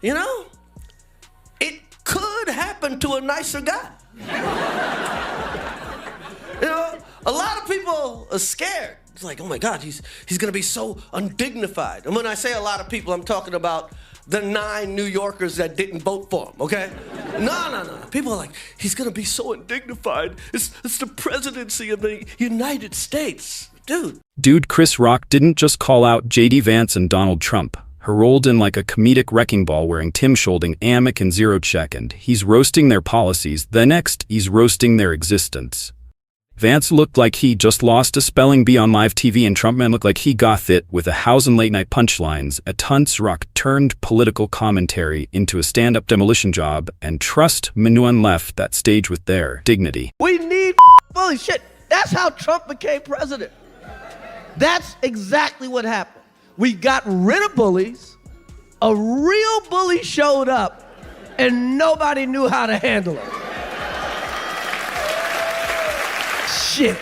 You know, it could happen to a nicer guy. You know, a lot of people are scared. It's like, oh my God, he's gonna be so undignified. And when I say a lot of people, I'm talking about the 9 New Yorkers that didn't vote for him, okay? No. People are like, he's gonna be so undignified. It's the presidency of the United States. Dude, Chris Rock didn't just call out J.D. Vance and Donald Trump. He rolled in like a comedic wrecking ball wearing Tim Schulding, Amick, and Zero Check, and he's roasting their policies. The next, he's roasting their existence. Vance looked like he just lost a spelling bee on live TV, and Trump man looked like he got it with 1,000 late-night punchlines. At Tunts, Rock turned political commentary into a stand-up demolition job, and trust Minuan left that stage with their dignity. We need bully shit. That's how Trump became president. That's exactly what happened. We got rid of bullies, a real bully showed up, and nobody knew how to handle it. Shit.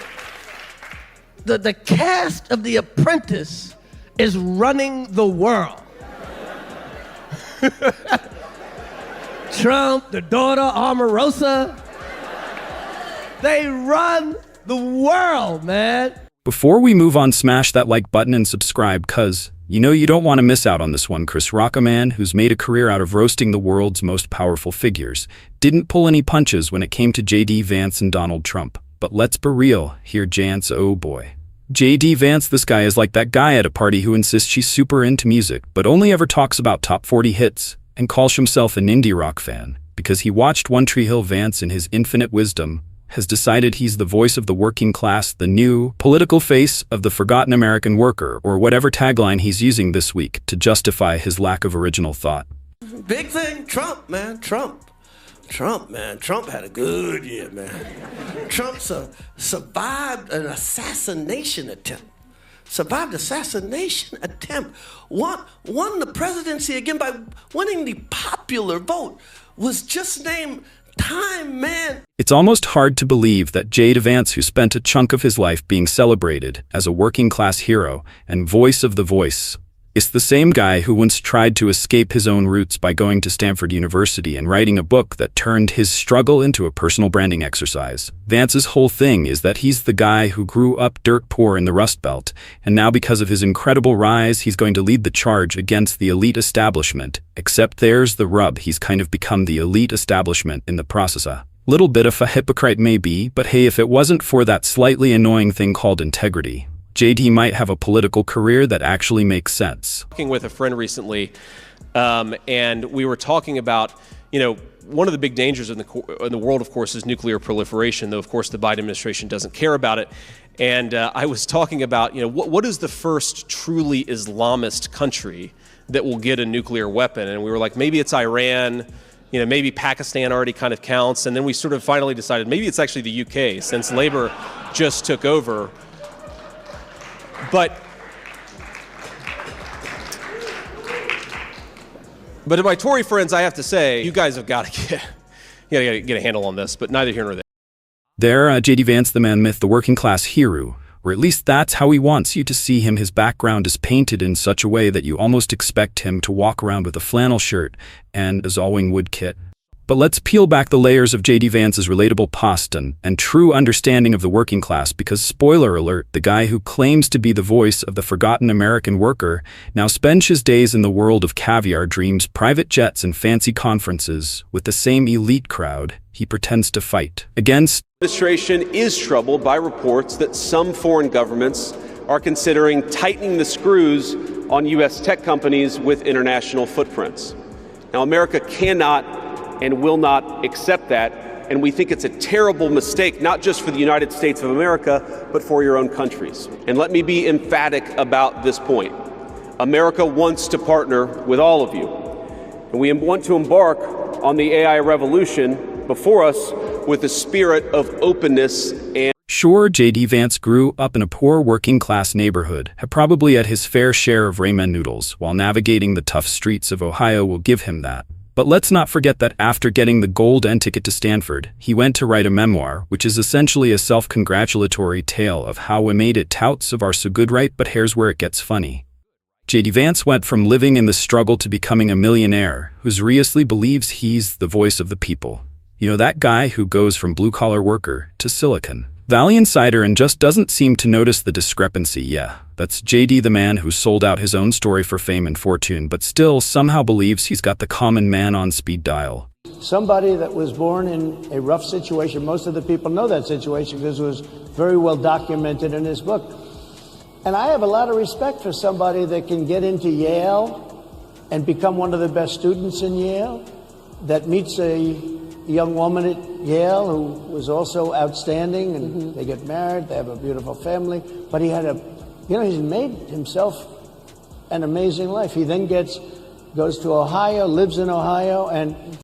The cast of The Apprentice is running the world. Trump, the daughter, Omarosa, they run the world, man. Before we move on, smash that like button and subscribe, cuz you know you don't want to miss out on this one. Chris Rock, a man who's made a career out of roasting the world's most powerful figures, didn't pull any punches when it came to J.D. Vance and Donald Trump. But let's be real, here Jance, oh boy. J.D. Vance, this guy is like that guy at a party who insists she's super into music, but only ever talks about top 40 hits, and calls himself an indie rock fan, because he watched One Tree Hill. Vance, in his infinite wisdom, has decided he's the voice of the working class, the new political face of the forgotten American worker, or whatever tagline he's using this week to justify his lack of original thought. Big thing, Trump, man, Trump, man. Trump had a good year, man. Trump survived an assassination attempt. Won the presidency again by winning the popular vote. Was just named Time Man. It's almost hard to believe that J.D. Vance, who spent a chunk of his life being celebrated as a working-class hero and voice of the voice, is the same guy who once tried to escape his own roots by going to Stanford University and writing a book that turned his struggle into a personal branding exercise. Vance's whole thing is that he's the guy who grew up dirt poor in the Rust Belt, and now because of his incredible rise, he's going to lead the charge against the elite establishment. Except there's the rub, he's kind of become the elite establishment in the process. Little bit of a hypocrite maybe, but hey, if it wasn't for that slightly annoying thing called integrity, JD might have a political career that actually makes sense. Talking with a friend recently, and we were talking about, one of the big dangers in the world, of course, is nuclear proliferation, though, of course, the Biden administration doesn't care about it. And I was talking about, what is the first truly Islamist country that will get a nuclear weapon? And we were like, maybe it's Iran, maybe Pakistan already kind of counts. And then we sort of finally decided maybe it's actually the UK, since Labour just took over. But to my Tory friends, I have to say, you guys have got to get a handle on this, but neither here nor there. There, J.D. Vance, the man myth, the working class hero, or at least that's how he wants you to see him. His background is painted in such a way that you almost expect him to walk around with a flannel shirt and a Zolwyn Wood kit. But let's peel back the layers of J.D. Vance's relatable past and true understanding of the working class, because, spoiler alert, the guy who claims to be the voice of the forgotten American worker now spends his days in the world of caviar dreams, private jets, and fancy conferences with the same elite crowd he pretends to fight against. The administration is troubled by reports that some foreign governments are considering tightening the screws on U.S. tech companies with international footprints. Now, America cannot and will not accept that, and we think it's a terrible mistake, not just for the United States of America, but for your own countries. And let me be emphatic about this point. America wants to partner with all of you, and we want to embark on the AI revolution before us with a spirit of openness and... Sure, J.D. Vance grew up in a poor working-class neighborhood, had probably had his fair share of ramen noodles while navigating the tough streets of Ohio. Will give him that. But let's not forget that after getting the golden ticket to Stanford, he went to write a memoir, which is essentially a self-congratulatory tale of how we made it. Touts of our so good, right? But here's where it gets funny. J.D. Vance went from living in the struggle to becoming a millionaire who seriously believes he's the voice of the people. You know, that guy who goes from blue-collar worker to Silicon Valley insider and just doesn't seem to notice the discrepancy. Yeah, that's J.D., the man who sold out his own story for fame and fortune, but still somehow believes he's got the common man on speed dial. Somebody that was born in a rough situation. Most of the people know that situation because it was very well documented in his book. And I have a lot of respect for somebody that can get into Yale and become one of the best students in Yale, that meets a young woman at Yale who was also outstanding, and they get married, they have a beautiful family, but he had he's made himself an amazing life. He then goes to Ohio, lives in Ohio, and